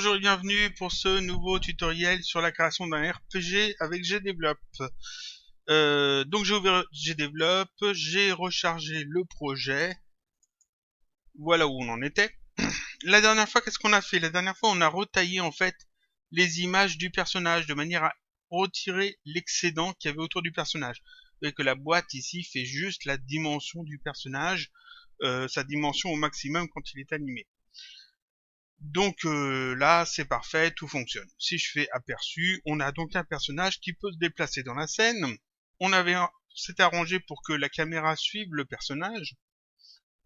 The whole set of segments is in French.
Bonjour et bienvenue pour ce nouveau tutoriel sur la création d'un RPG avec GDevelop. Donc j'ai ouvert GDevelop, j'ai rechargé le projet, voilà où on en était. La dernière fois, qu'est-ce qu'on a fait? La dernière fois, on a retaillé en fait les images du personnage de manière à retirer l'excédent qu'il y avait autour du personnage. Vous voyez que la boîte ici fait juste la dimension du personnage, sa dimension au maximum quand il est animé. Donc là, c'est parfait, tout fonctionne. Si je fais aperçu, on a donc un personnage qui peut se déplacer dans la scène. S'était arrangé pour que la caméra suive le personnage.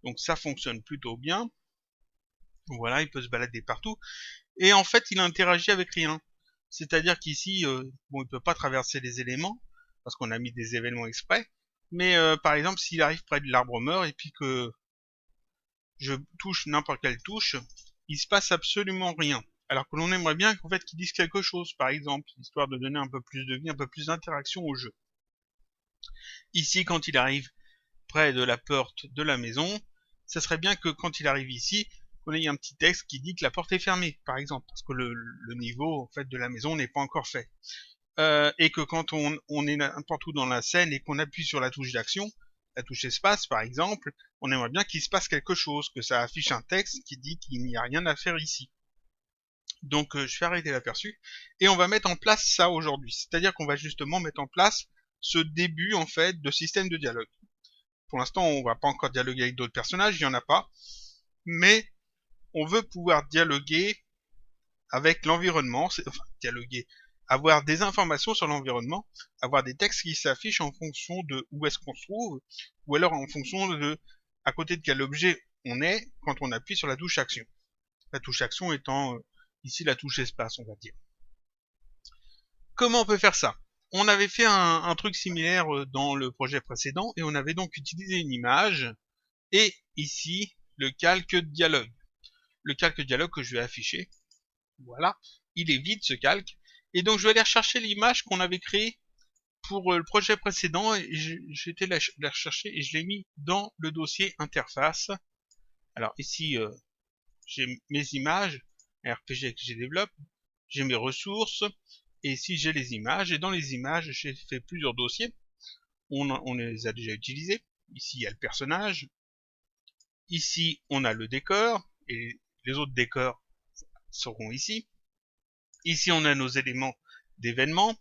Donc ça fonctionne plutôt bien. Voilà, il peut se balader partout. Et en fait, il interagit avec rien. C'est-à-dire qu'ici, bon, il peut pas traverser les éléments, parce qu'on a mis des événements exprès. Mais par exemple, s'il arrive près de l'arbre mort et puis que je touche n'importe quelle touche, il se passe absolument rien. Alors que l'on aimerait bien qu'en fait qu'ils disent quelque chose, par exemple, histoire de donner un peu plus de vie, un peu plus d'interaction au jeu. Ici, quand il arrive près de la porte de la maison, ça serait bien que quand il arrive ici, qu'on ait un petit texte qui dit que la porte est fermée, par exemple, parce que le niveau en fait de la maison n'est pas encore fait. Et que quand on est n'importe où dans la scène et qu'on appuie sur la touche d'action, la touche espace par exemple, on aimerait bien qu'il se passe quelque chose, que ça affiche un texte qui dit qu'il n'y a rien à faire ici. Donc je vais arrêter l'aperçu et on va mettre en place ça aujourd'hui. C'est-à-dire qu'on va justement mettre en place ce début en fait de système de dialogue. Pour l'instant, on va pas encore dialoguer avec d'autres personnages, il y en a pas, mais on veut pouvoir dialoguer avec l'environnement, enfin dialoguer, avoir des informations sur l'environnement, avoir des textes qui s'affichent en fonction de où est-ce qu'on se trouve, ou alors en fonction de à côté de quel objet on est quand on appuie sur la touche action. La touche action étant ici la touche espace, on va dire. Comment on peut faire ça? On avait fait un truc similaire dans le projet précédent et on avait donc utilisé une image et ici le calque dialogue. Le calque dialogue que je vais afficher. Voilà, il est vide ce calque. Et donc je vais aller rechercher l'image qu'on avait créée pour le projet précédent. Et j'ai été la rechercher et je l'ai mis dans le dossier interface. Alors ici, j'ai mes images, RPG que j'ai développé, j'ai mes ressources, et ici j'ai les images. Et dans les images, j'ai fait plusieurs dossiers. On les a déjà utilisés. Ici, il y a le personnage. Ici, on a le décor, et les autres décors seront ici. Ici, on a nos éléments d'événement.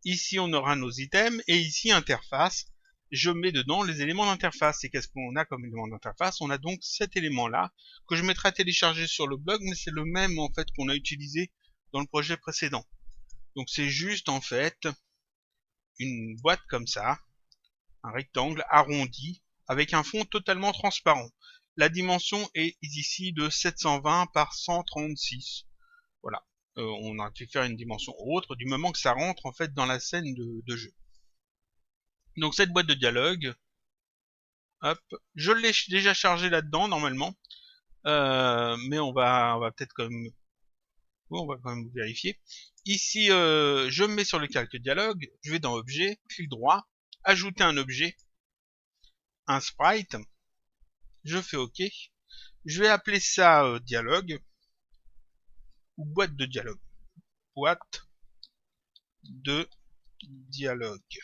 Ici, on aura nos items. Et ici, interface. Je mets dedans les éléments d'interface. Et qu'est-ce qu'on a comme élément d'interface? On a donc cet élément-là que je mettrai à télécharger sur le blog, mais c'est le même en fait qu'on a utilisé dans le projet précédent. Donc c'est juste en fait une boîte comme ça, un rectangle arrondi avec un fond totalement transparent. La dimension est ici de 720 par 136. Voilà. On a pu faire une dimension autre du moment que ça rentre en fait dans la scène de jeu. Donc cette boîte de dialogue, hop, je l'ai déjà chargée là-dedans normalement, mais on va peut-être quand même, on va quand même vérifier. Ici, je me mets sur le calque dialogue, je vais dans objet, clic droit, ajouter un objet, un sprite, je fais OK. Je vais appeler ça dialogue ou boîte de dialogue. Boîte de dialogue.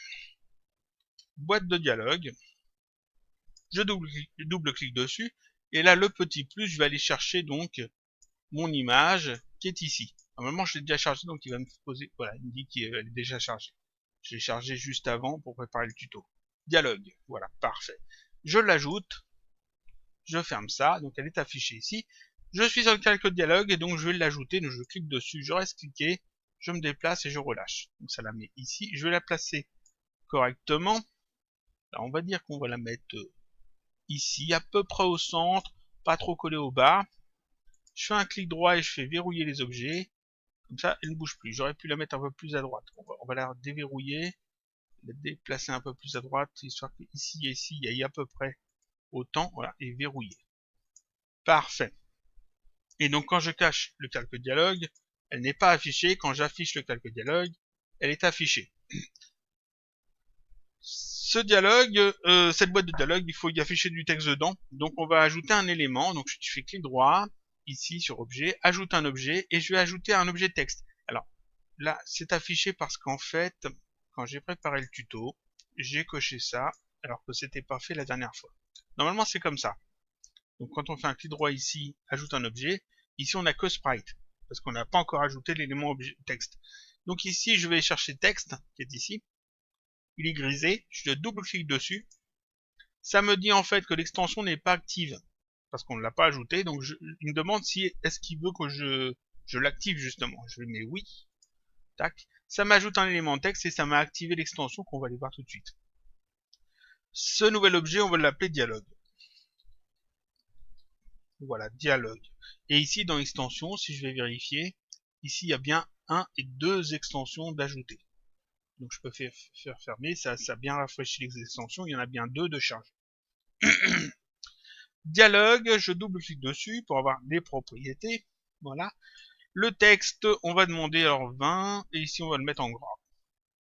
Boîte de dialogue. Je double-clique dessus. Et là, le petit plus, je vais aller chercher donc mon image qui est ici. Normalement, je l'ai déjà chargé, donc il va me poser... Voilà, il me dit qu'elle est déjà chargée. Je l'ai chargé juste avant pour préparer le tuto. Dialogue. Voilà, parfait. Je l'ajoute. Je ferme ça. Donc, elle est affichée ici. Je suis sur le calque de dialogue et donc je vais l'ajouter. Donc, je clique dessus, je reste cliqué. Je me déplace et je relâche. Donc, ça la met ici. Je vais la placer correctement. Alors, on va dire qu'on va la mettre ici, à peu près au centre, pas trop collé au bas. Je fais un clic droit et je fais verrouiller les objets. Comme ça, elle ne bouge plus. J'aurais pu la mettre un peu plus à droite. On va la déverrouiller, la déplacer un peu plus à droite, histoire que ici et ici, il y ait à peu près autant. Voilà, et verrouiller. Parfait. Et donc, quand je cache le calque dialogue, elle n'est pas affichée. Quand j'affiche le calque dialogue, elle est affichée. Ce dialogue, cette boîte de dialogue, il faut y afficher du texte dedans. Donc on va ajouter un élément. Donc je fais clic droit, ici sur objet, ajoute un objet, et je vais ajouter un objet texte. Alors là, c'est affiché parce qu'en fait, quand j'ai préparé le tuto, j'ai coché ça, alors que c'était pas fait la dernière fois. Normalement, c'est comme ça. Donc quand on fait un clic droit ici, ajoute un objet, ici on n'a que sprite, parce qu'on n'a pas encore ajouté l'élément objet texte. Donc ici, je vais chercher texte, qui est ici. Il est grisé, je double-clique dessus. Ça me dit en fait que l'extension n'est pas active, parce qu'on ne l'a pas ajouté, donc il me demande si est-ce qu'il veut que je l'active justement. Je lui mets oui, tac. Ça m'ajoute un élément texte et ça m'a activé l'extension qu'on va aller voir tout de suite. Ce nouvel objet, on va l'appeler dialogue. Voilà, dialogue. Et ici, dans extension, si je vais vérifier, ici, il y a bien 1 et 2 extensions d'ajouter. Donc, je peux faire fermer, ça a bien rafraîchi les extensions, il y en a bien 2 de charge. Dialogue, je double-clique dessus pour avoir les propriétés. Voilà. Le texte, on va demander alors 20, et ici, on va le mettre en gras.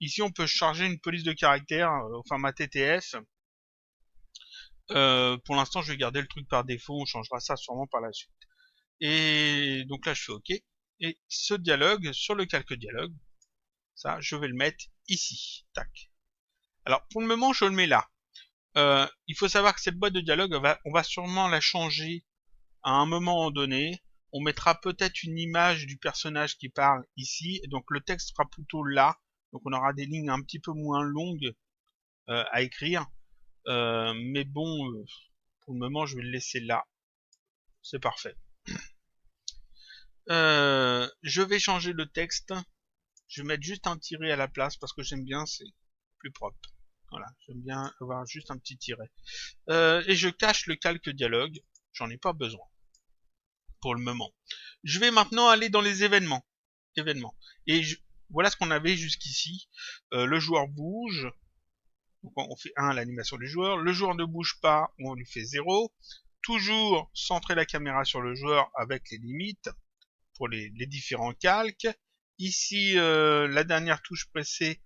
Ici, on peut charger une police de caractère au format TTF. Pour l'instant, je vais garder le truc par défaut, on changera ça sûrement par la suite. Et donc là, je fais OK. Et ce dialogue, sur le calque dialogue, ça, je vais le mettre ici. Tac. Alors, pour le moment, je le mets là. Il faut savoir que cette boîte de dialogue, on va sûrement la changer à un moment donné. On mettra peut-être une image du personnage qui parle ici. Et donc, le texte sera plutôt là. Donc, on aura des lignes un petit peu moins longues à écrire. Mais bon, pour le moment, je vais le laisser là. C'est parfait. Je vais changer le texte. Je vais mettre juste un tiret à la place parce que j'aime bien, c'est plus propre. Voilà, j'aime bien avoir juste un petit tiret. Et je cache le calque dialogue. J'en ai pas besoin pour le moment. Je vais maintenant aller dans les événements. Et voilà ce qu'on avait jusqu'ici. Le joueur bouge. Donc on fait 1 à l'animation du joueur. Le joueur ne bouge pas, on lui fait 0. Toujours centrer la caméra sur le joueur avec les limites pour les différents calques. Ici, la dernière touche pressée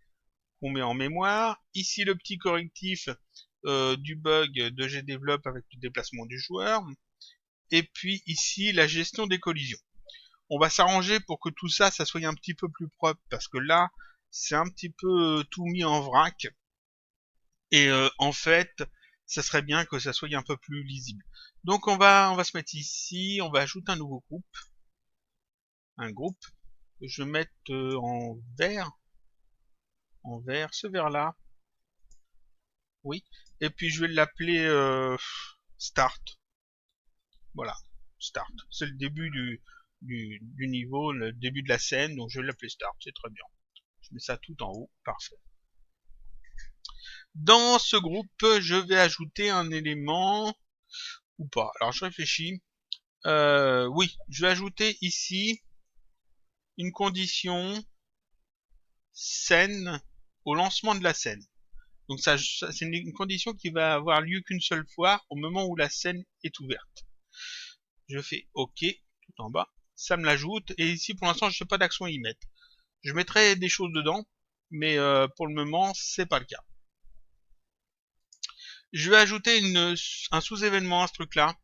qu'on met en mémoire. Ici, le petit correctif du bug de GDevelop avec le déplacement du joueur. Et puis ici, la gestion des collisions. On va s'arranger pour que tout ça, ça soit un petit peu plus propre, parce que là, c'est un petit peu tout mis en vrac. Et en fait, ça serait bien que ça soit un peu plus lisible. Donc on va se mettre ici, on va ajouter un nouveau groupe. Un groupe. Je vais mettre en vert. En vert, ce vert là. Oui. Et puis je vais l'appeler Start. Voilà. Start. C'est le début du niveau, le début de la scène, donc je vais l'appeler Start, c'est très bien. Je mets ça tout en haut, parfait. Dans ce groupe, je vais ajouter un élément ou pas. Alors je réfléchis. Oui, je vais ajouter ici une condition scène au lancement de la scène. Donc ça c'est une condition qui va avoir lieu qu'une seule fois au moment où la scène est ouverte. Je fais OK tout en bas, ça me l'ajoute et ici pour l'instant je ne fais pas d'action à y mettre. Je mettrai des choses dedans, mais pour le moment c'est pas le cas. Je vais ajouter un sous-événement à ce truc-là.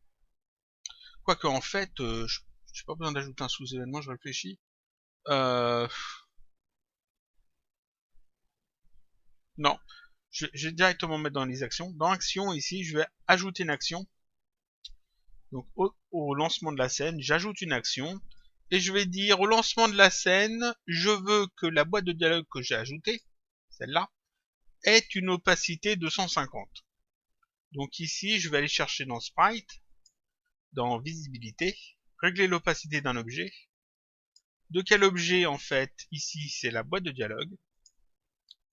Quoique en fait, je n'ai pas besoin d'ajouter un sous-événement, je réfléchis. Non, je vais directement mettre dans les actions. Dans Action, ici, je vais ajouter une action. Donc au lancement de la scène, j'ajoute une action. Et je vais dire au lancement de la scène, je veux que la boîte de dialogue que j'ai ajoutée, celle-là, ait une opacité de 150. Donc ici, je vais aller chercher dans Sprite, dans Visibilité, régler l'opacité d'un objet. De quel objet en fait? Ici, c'est la boîte de dialogue.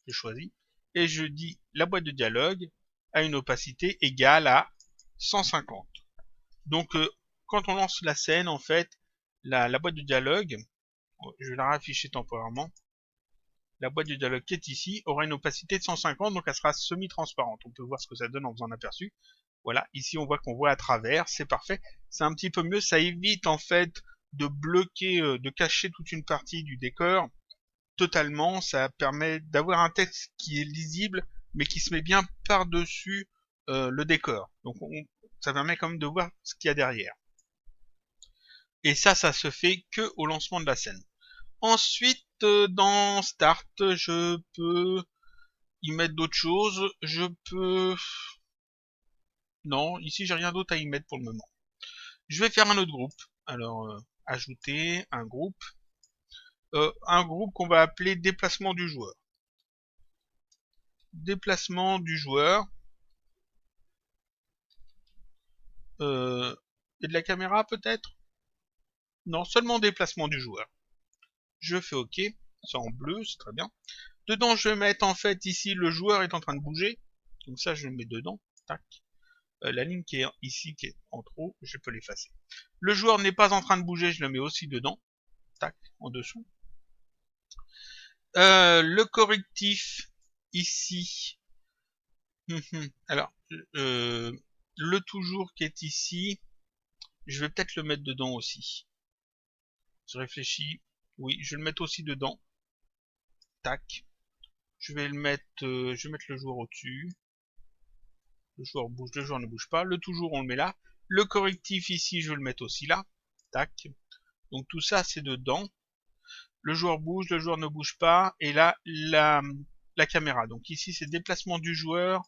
Je choisis. Et je dis la boîte de dialogue a une opacité égale à 150. Donc quand on lance la scène, en fait, la boîte de dialogue, je vais la rafficher temporairement, la boîte de dialogue qui est ici aura une opacité de 150, donc elle sera semi-transparente. On peut voir ce que ça donne en faisant un aperçu. Voilà, ici on voit qu'on voit à travers, c'est parfait. C'est un petit peu mieux, ça évite en fait de bloquer, de cacher toute une partie du décor totalement. Ça permet d'avoir un texte qui est lisible, mais qui se met bien par-dessus le décor. Donc ça permet quand même de voir ce qu'il y a derrière. Et ça se fait que au lancement de la scène. Ensuite, dans Start, je peux y mettre d'autres choses. Je peux... Non, ici j'ai rien d'autre à y mettre pour le moment. Je vais faire un autre groupe. Alors, ajouter un groupe. Un groupe qu'on va appeler déplacement du joueur. Déplacement du joueur. Et de la caméra peut-être? Non, seulement déplacement du joueur. Je fais OK. C'est en bleu, c'est très bien. Dedans, je vais mettre en fait ici le joueur est en train de bouger. Donc ça, je le mets dedans. Tac. La ligne qui est ici, qui est en trop, je peux l'effacer. Le joueur n'est pas en train de bouger, je le mets aussi dedans. Tac, en dessous. Le correctif ici. Alors, le toujours qui est ici, je vais peut-être le mettre dedans aussi. Je réfléchis. Oui, je vais le mettre aussi dedans. Tac. Je vais le mettre, je vais mettre le joueur au-dessus. Le joueur bouge, le joueur ne bouge pas. Le toujours, on le met là. Le correctif ici, je vais le mettre aussi là. Tac. Donc tout ça, c'est dedans. Le joueur bouge, le joueur ne bouge pas. Et là, la caméra. Donc ici, c'est déplacement du joueur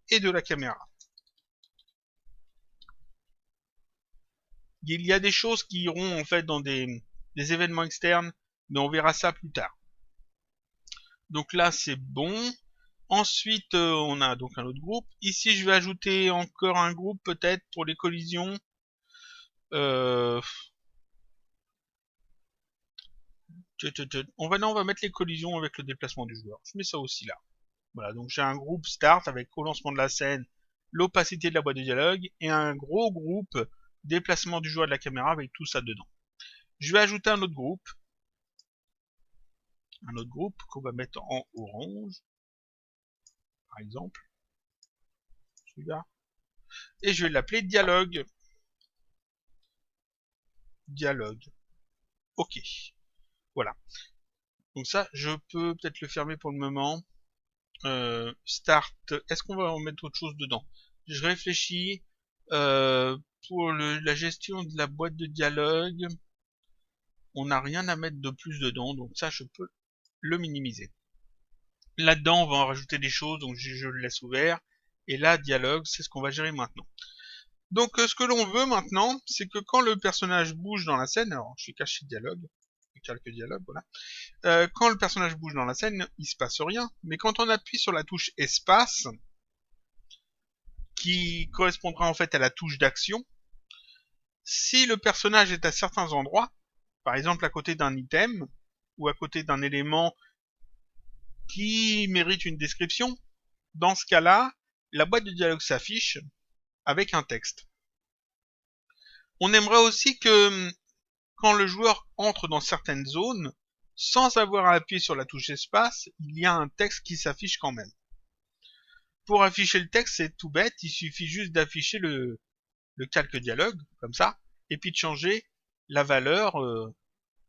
et de la caméra. Il y a des choses qui iront en fait dans des événements externes, mais on verra ça plus tard. Donc là, c'est bon. Ensuite, on a donc un autre groupe. Ici, je vais ajouter encore un groupe peut-être pour les collisions. On va mettre les collisions avec le déplacement du joueur. Je mets ça aussi là. Voilà, donc j'ai un groupe start avec au lancement de la scène, l'opacité de la boîte de dialogue, et un gros groupe déplacement du joueur de la caméra avec tout ça dedans. Je vais ajouter un autre groupe qu'on va mettre en orange, par exemple, celui-là, et je vais l'appeler dialogue. Dialogue. Ok. Voilà. Donc ça, je peux peut-être le fermer pour le moment. Start. Est-ce qu'on va en mettre autre chose dedans? Je réfléchis. Pour la gestion de la boîte de dialogue, on n'a rien à mettre de plus dedans, donc ça, je peux le minimiser. Là-dedans, on va en rajouter des choses, donc je le laisse ouvert. Et là, dialogue, c'est ce qu'on va gérer maintenant. Donc, ce que l'on veut maintenant, c'est que quand le personnage bouge dans la scène, alors je vais cacher dialogue, quelques dialogues, voilà. Quand le personnage bouge dans la scène, il se passe rien. Mais quand on appuie sur la touche espace, qui correspondra en fait à la touche d'action, si le personnage est à certains endroits, par exemple à côté d'un item, ou à côté d'un élément qui mérite une description, dans ce cas-là, la boîte de dialogue s'affiche avec un texte. On aimerait aussi que quand le joueur entre dans certaines zones, sans avoir à appuyer sur la touche espace, il y a un texte qui s'affiche quand même. Pour afficher le texte, c'est tout bête, il suffit juste d'afficher le calque dialogue, comme ça, et puis de changer la valeur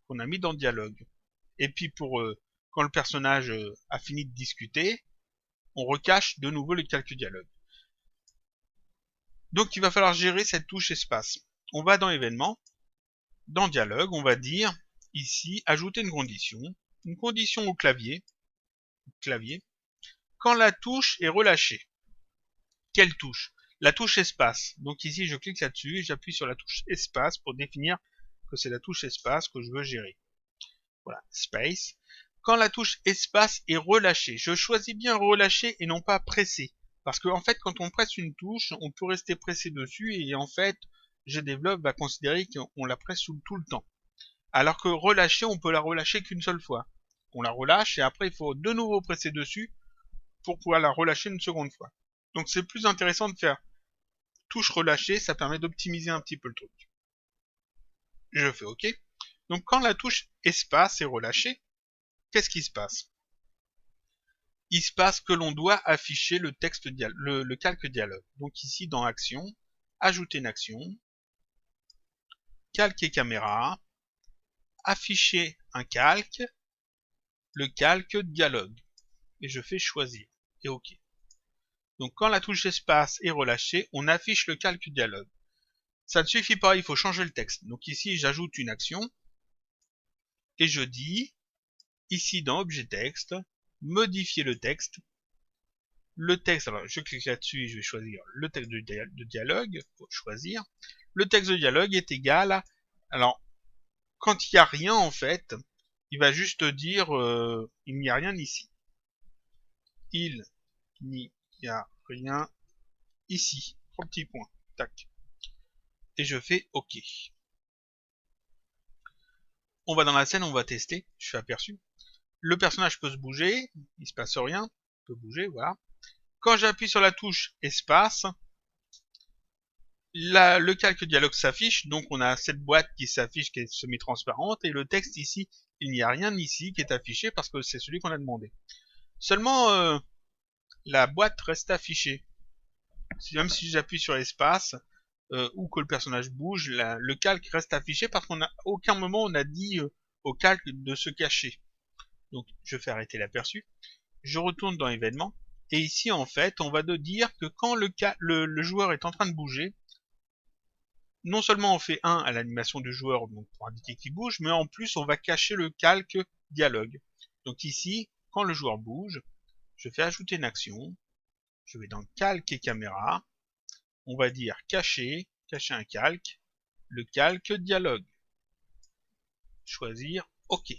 qu'on a mis dans le dialogue. Et puis pour quand le personnage a fini de discuter, on recache de nouveau le calque dialogue. Donc il va falloir gérer cette touche espace. On va dans événements, dans dialogue, on va dire ici ajouter une condition au clavier, quand la touche est relâchée. Quelle touche? La touche espace. Donc ici je clique là-dessus et j'appuie sur la touche espace pour définir que c'est la touche espace que je veux gérer. Voilà, space. Quand la touche espace est relâchée, je choisis bien relâcher et non pas presser. Parce que en fait, quand on presse une touche, on peut rester pressé dessus et en fait, GDevelop va considérer qu'on la presse tout le temps. Alors que relâcher, on peut la relâcher qu'une seule fois. On la relâche et après, il faut de nouveau presser dessus pour pouvoir la relâcher une seconde fois. Donc c'est plus intéressant de faire touche relâchée, ça permet d'optimiser un petit peu le truc. Je fais OK. Donc quand la touche espace est relâchée, qu'est-ce qui se passe? Il se passe que l'on doit afficher le texte le calque dialogue. Donc ici dans action, ajouter une action, calque et caméra, afficher un calque, le calque dialogue. Et je fais choisir. Et OK. Donc quand la touche espace est relâchée, on affiche le calque dialogue. Ça ne suffit pas, il faut changer le texte. Donc ici, j'ajoute une action et je dis, ici dans objet texte, modifier le texte. Le texte, alors je clique là-dessus et je vais choisir le texte de dialogue, faut choisir. Le texte de dialogue est égal à, alors, quand il n'y a rien en fait, il va juste dire, il n'y a rien ici. Il n'y a rien ici. 3 petits points. Tac. Et je fais OK. On va dans la scène, on va tester. Je fais aperçu. Le personnage peut se bouger, il se passe rien. Il peut bouger, voilà. Quand j'appuie sur la touche espace, le calque dialogue s'affiche, donc on a cette boîte qui s'affiche, qui est semi-transparente, et le texte ici, il n'y a rien ici qui est affiché parce que c'est celui qu'on a demandé. Seulement, la boîte reste affichée. Même si j'appuie sur espace, ou que le personnage bouge, le calque reste affiché parce qu'à aucun moment on a dit au calque de se cacher. Donc je fais arrêter l'aperçu, je retourne dans événements, et ici en fait on va dire que quand le joueur est en train de bouger, non seulement on fait 1 à l'animation du joueur donc pour indiquer qu'il bouge, mais en plus on va cacher le calque dialogue. Donc ici, quand le joueur bouge, je fais ajouter une action, je vais dans calque et caméra, on va dire cacher un calque, le calque dialogue. Choisir OK.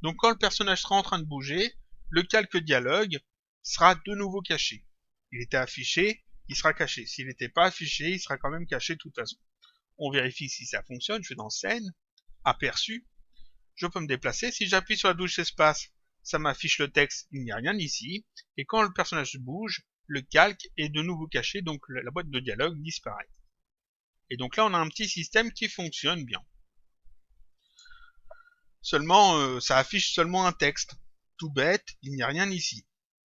Donc quand le personnage sera en train de bouger, le calque dialogue sera de nouveau caché. Il était affiché, il sera caché. S'il n'était pas affiché, il sera quand même caché de toute façon. On vérifie si ça fonctionne, je vais dans scène, aperçu, je peux me déplacer. Si j'appuie sur la touche espace, ça m'affiche le texte, il n'y a rien ici. Et quand le personnage bouge, le calque est de nouveau caché, donc la boîte de dialogue disparaît. Et donc là, on a un petit système qui fonctionne bien. Seulement, ça affiche seulement un texte. Tout bête, il n'y a rien ici.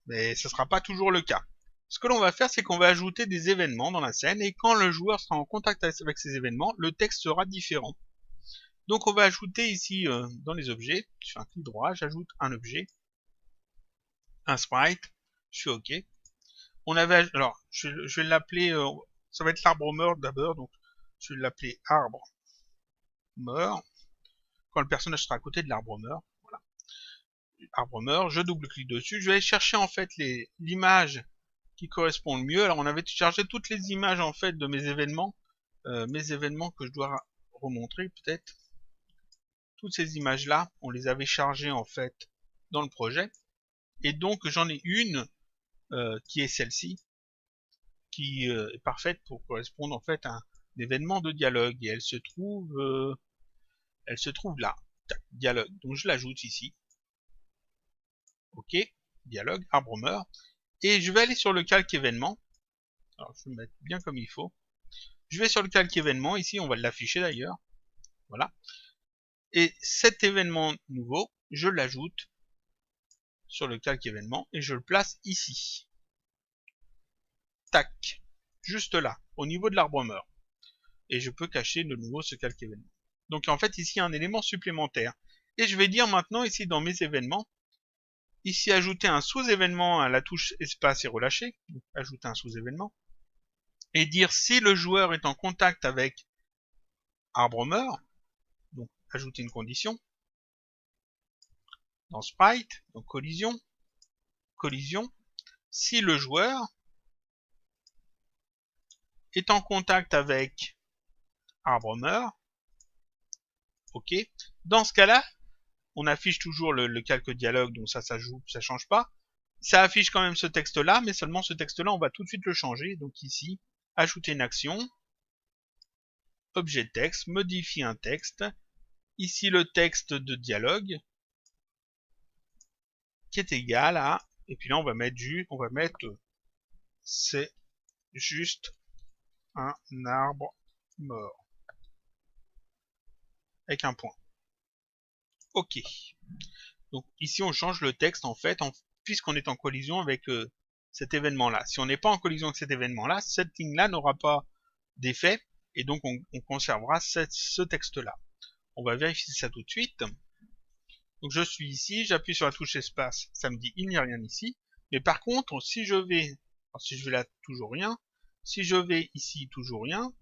Mais ce ne sera pas toujours le cas. Ce que l'on va faire, c'est qu'on va ajouter des événements dans la scène, et quand le joueur sera en contact avec ces événements, le texte sera différent. Donc on va ajouter ici, dans les objets, je fais un clic droit, j'ajoute un objet, un sprite, je fais OK. On avait, alors, je vais l'appeler, ça va être l'arbre mort d'abord, donc je vais l'appeler arbre mort, quand le personnage sera à côté de l'arbre mort, voilà. Arbre mort, je double-clique dessus, je vais aller chercher en fait l'image qui correspond le mieux. Alors on avait chargé toutes les images en fait de mes événements que je dois remontrer peut-être. Toutes ces images là, on les avait chargées en fait dans le projet. Et donc j'en ai une qui est celle-ci, qui est parfaite pour correspondre en fait à un événement de dialogue. Et elle se trouve là. Tac, dialogue. Donc je l'ajoute ici. OK, dialogue, arbre mort. Et je vais aller sur le calque événement. Alors je vais le mettre bien comme il faut. Je vais sur le calque événement, ici on va l'afficher d'ailleurs. Voilà. Et cet événement nouveau, je l'ajoute sur le calque événement et je le place ici. Tac. Juste là, au niveau de l'arbre mort. Et je peux cacher de nouveau ce calque événement. Donc en fait ici il y a un élément supplémentaire. Et je vais dire maintenant ici dans mes événements, ici ajouter un sous-événement à la touche espace et relâcher. Donc ajouter un sous-événement. Et dire si le joueur est en contact avec arbre mort, donc ajouter une condition. Dans sprite, donc collision, si le joueur est en contact avec arbre mort, OK. Dans ce cas-là, on affiche toujours le calque dialogue, donc ça change pas. Ça affiche quand même ce texte-là, mais seulement ce texte-là, on va tout de suite le changer. Donc ici, ajouter une action, objet texte, modifier un texte. Ici, le texte de dialogue, qui est égal à, et puis là, on va mettre c'est juste un arbre mort. Avec un point. OK. Donc ici, on change le texte, en fait, puisqu'on est en collision avec cet événement-là. Si on n'est pas en collision avec cet événement-là, cette ligne-là n'aura pas d'effet, et donc on conservera ce texte-là. On va vérifier ça tout de suite. Donc je suis ici, j'appuie sur la touche espace, ça me dit il n'y a rien ici. Mais par contre, si je vais là, toujours rien. Si je vais ici, toujours rien.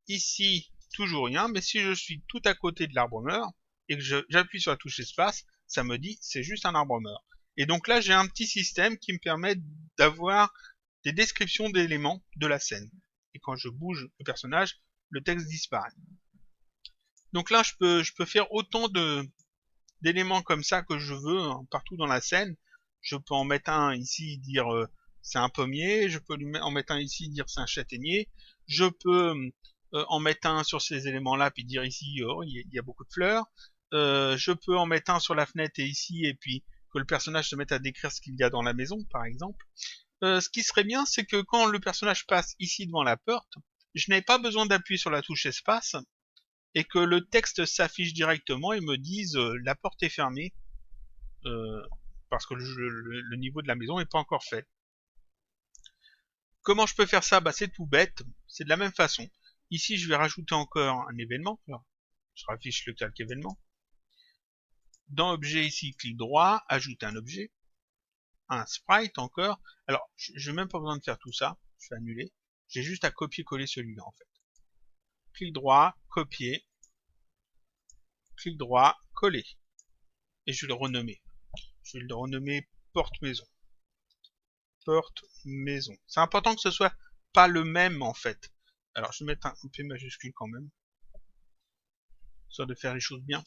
Ici, toujours rien, mais si je suis tout à côté de l'arbre mort et que j'appuie sur la touche espace, ça me dit c'est juste un arbre mort. Et donc là, j'ai un petit système qui me permet d'avoir des descriptions d'éléments de la scène. Et quand je bouge le personnage, le texte disparaît. Donc là, je peux faire autant d'éléments comme ça que je veux hein, partout dans la scène. Je peux en mettre un ici, dire c'est un pommier. Je peux en mettre un ici, dire c'est un châtaignier. Je peux en mettre un sur ces éléments-là, puis dire ici, oh, il y a beaucoup de fleurs. Je peux en mettre un sur la fenêtre et ici, et puis que le personnage se mette à décrire ce qu'il y a dans la maison, par exemple. Ce qui serait bien, c'est que quand le personnage passe ici devant la porte, je n'ai pas besoin d'appuyer sur la touche espace, et que le texte s'affiche directement et me dise la porte est fermée, euh, parce que le niveau de la maison n'est pas encore fait. Comment je peux faire ça? Bah, c'est tout bête, c'est de la même façon. Ici, je vais rajouter encore un événement. Alors, je raffiche le calque événement. Dans objet ici, clic droit, ajouter un objet. Un sprite encore. Alors, je n'ai même pas besoin de faire tout ça. Je vais annuler. J'ai juste à copier-coller celui-là en fait. Clic droit, copier. Clic droit, coller. Et je vais le renommer. Je vais le renommer porte maison. Porte maison. C'est important que ce soit pas le même en fait. Alors je vais mettre un P majuscule quand même. Histoire de faire les choses bien.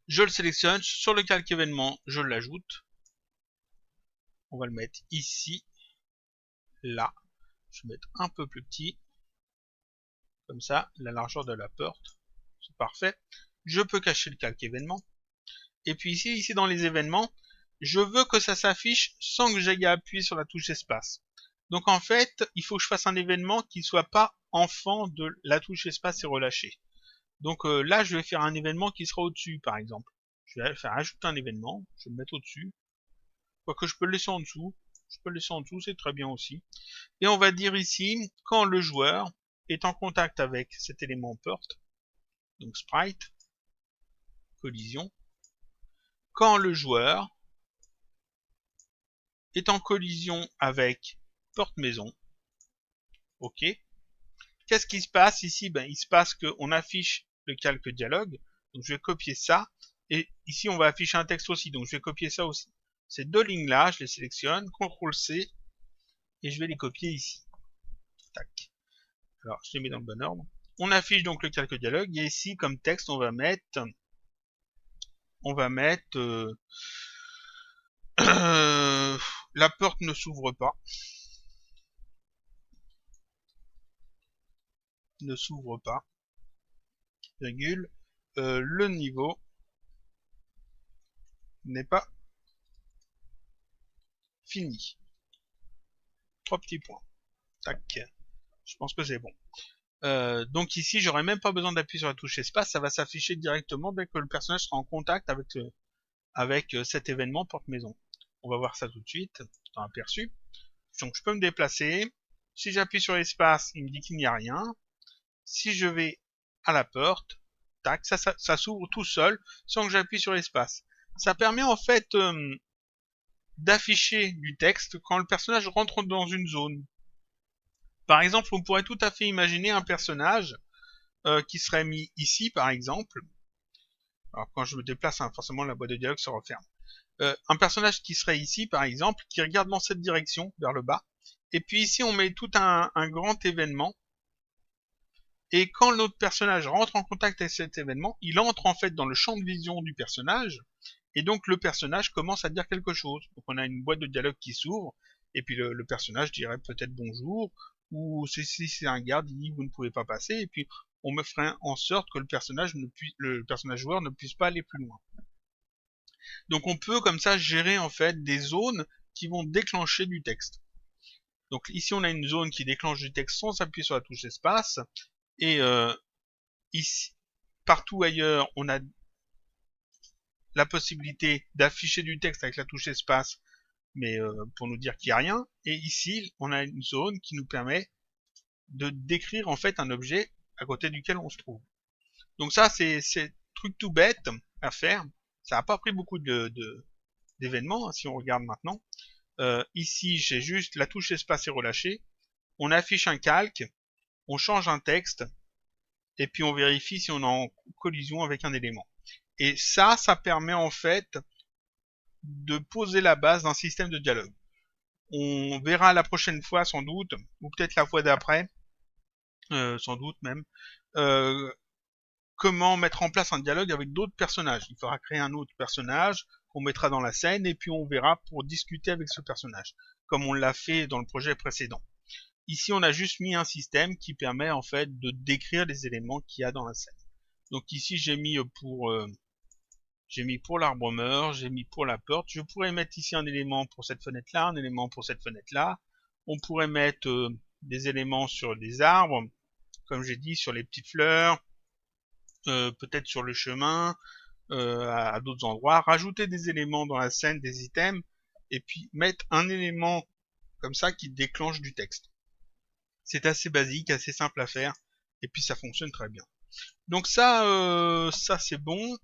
Je le sélectionne. Sur le calque événement, je l'ajoute. On va le mettre ici. Là. Je vais mettre un peu plus petit. Comme ça, la largeur de la porte. C'est parfait. Je peux cacher le calque événement. Et puis ici dans les événements, je veux que ça s'affiche sans que j'aille à appuyer sur la touche espace. Donc en fait, il faut que je fasse un événement qui ne soit pas enfant de la touche espace et relâché. Donc là, je vais faire un événement qui sera au-dessus, par exemple. Je vais faire ajouter un événement, je vais le mettre au-dessus. Quoique je peux le laisser en dessous. Je peux le laisser en dessous, c'est très bien aussi. Et on va dire ici, quand le joueur est en contact avec cet élément porte, donc sprite, collision, quand le joueur est en collision avec porte maison, ok. Qu'est-ce qui se passe ici? Ben, il se passe qu'on affiche le calque dialogue, donc je vais copier ça, et ici on va afficher un texte aussi, donc je vais copier ça aussi. Ces deux lignes-là, je les sélectionne, CTRL-C, et je vais les copier ici. Tac. Alors, je les mets dans le bon ordre. On affiche donc le calque dialogue, et ici, comme texte, on va mettre la porte ne s'ouvre pas. Ne s'ouvre pas. Virgule. Le niveau n'est pas fini. 3 petits points. Tac. Je pense que c'est bon. Donc ici, j'aurais même pas besoin d'appuyer sur la touche espace, ça va s'afficher directement dès que le personnage sera en contact avec cet événement porte-maison. On va voir ça tout de suite, dans aperçu. Donc je peux me déplacer. Si j'appuie sur l'espace, il me dit qu'il n'y a rien. Si je vais à la porte, tac, ça s'ouvre tout seul sans que j'appuie sur l'espace. Ça permet en fait d'afficher du texte quand le personnage rentre dans une zone. Par exemple, on pourrait tout à fait imaginer un personnage qui serait mis ici, par exemple. Alors quand je me déplace, hein, forcément la boîte de dialogue se referme. Un personnage qui serait ici, par exemple, qui regarde dans cette direction, vers le bas. Et puis ici, on met tout un grand événement. Et quand notre personnage rentre en contact avec cet événement, il entre en fait dans le champ de vision du personnage. Et donc le personnage commence à dire quelque chose. Donc on a une boîte de dialogue qui s'ouvre. Et puis le personnage dirait peut-être bonjour. Ou si c'est un garde, il dit vous ne pouvez pas passer. Et puis on me ferait en sorte que le personnage joueur ne puisse pas aller plus loin. Donc on peut comme ça gérer en fait des zones qui vont déclencher du texte. Donc ici on a une zone qui déclenche du texte sans appuyer sur la touche espace. Et ici, partout ailleurs, on a la possibilité d'afficher du texte avec la touche espace, mais pour nous dire qu'il n'y a rien. Et ici, on a une zone qui nous permet de décrire en fait un objet à côté duquel on se trouve. Donc ça, c'est truc tout bête à faire. Ça n'a pas pris beaucoup d'événements, hein, si on regarde maintenant. Ici, j'ai juste la touche espace et relâché. On affiche un calque. on change un texte, et puis on vérifie si on est en collision avec un élément. Et ça permet en fait de poser la base d'un système de dialogue. On verra la prochaine fois sans doute, ou peut-être la fois d'après, sans doute même, euh, comment mettre en place un dialogue avec d'autres personnages. Il faudra créer un autre personnage qu'on mettra dans la scène et puis on verra pour discuter avec ce personnage, comme on l'a fait dans le projet précédent. Ici, on a juste mis un système qui permet en fait de décrire les éléments qu'il y a dans la scène. Donc ici, j'ai mis pour l'arbre meurt, j'ai mis pour la porte. Je pourrais mettre ici un élément pour cette fenêtre-là, un élément pour cette fenêtre-là. On pourrait mettre des éléments sur des arbres, comme j'ai dit, sur les petites fleurs, peut-être sur le chemin, à d'autres endroits. Rajouter des éléments dans la scène, des items, et puis mettre un élément comme ça qui déclenche du texte. C'est assez basique, assez simple à faire, et puis ça fonctionne très bien. Donc ça c'est bon.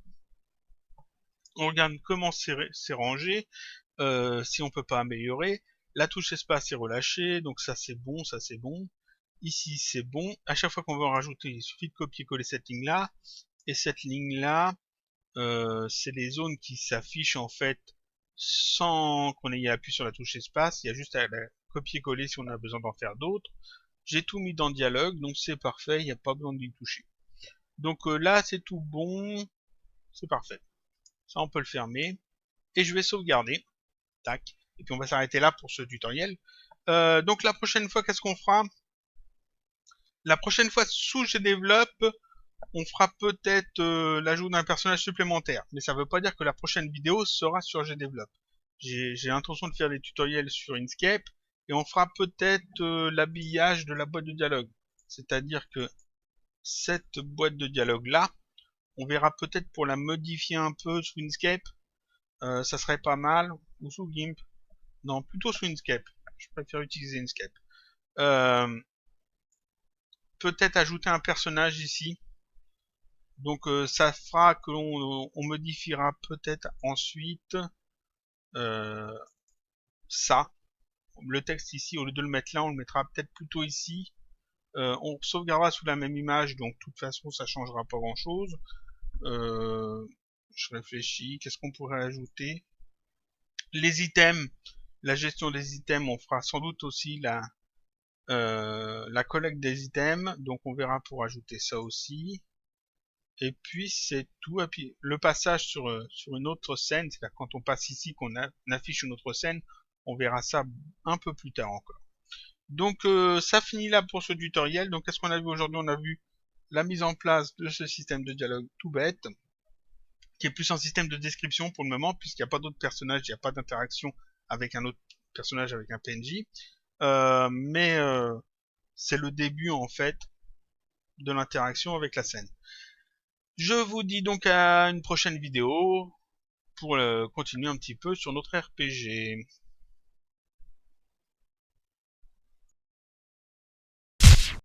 On regarde comment c'est rangé, si on peut pas améliorer. La touche espace est relâchée, donc ça c'est bon, ça c'est bon. Ici c'est bon. À chaque fois qu'on veut en rajouter, il suffit de copier-coller cette ligne-là. Et cette ligne-là, c'est les zones qui s'affichent en fait sans qu'on ait appuyé sur la touche espace. Il y a juste à la copier-coller si on a besoin d'en faire d'autres. J'ai tout mis dans dialogue, donc c'est parfait, il n'y a pas besoin d'y toucher. Donc là c'est tout bon, c'est parfait. Ça on peut le fermer. Et je vais sauvegarder. Tac. Et puis on va s'arrêter là pour ce tutoriel. Donc la prochaine fois, qu'est-ce qu'on fera? La prochaine fois, sous GDevelop, on fera peut-être l'ajout d'un personnage supplémentaire. Mais ça ne veut pas dire que la prochaine vidéo sera sur GDevelop. J'ai l'intention de faire des tutoriels sur Inkscape. Et on fera peut-être l'habillage de la boîte de dialogue. C'est-à-dire que cette boîte de dialogue là, on verra peut-être pour la modifier un peu sous Inkscape. Ça serait pas mal. Ou sous GIMP. Non, plutôt sous Inkscape. Je préfère utiliser Inkscape. Peut-être ajouter un personnage ici. Donc ça fera que on modifiera peut-être ensuite ça. Le texte ici, au lieu de le mettre là, on le mettra peut-être plutôt ici. On sauvegardera sous la même image, donc de toute façon ça changera pas grand-chose. Je réfléchis, qu'est-ce qu'on pourrait ajouter? Les items, la gestion des items, on fera sans doute aussi la collecte des items, donc on verra pour ajouter ça aussi. Et puis c'est tout. Et puis le passage sur une autre scène, c'est-à-dire quand on passe ici, qu'on affiche une autre scène, on verra ça un peu plus tard encore. Donc ça finit là pour ce tutoriel. Donc qu'est-ce qu'on a vu aujourd'hui? On a vu la mise en place de ce système de dialogue tout bête, qui est plus un système de description pour le moment, puisqu'il n'y a pas d'autres personnages, il n'y a pas d'interaction avec un autre personnage, avec un PNJ. Mais c'est le début en fait de l'interaction avec la scène. Je vous dis donc à une prochaine vidéo pour continuer un petit peu sur notre RPG.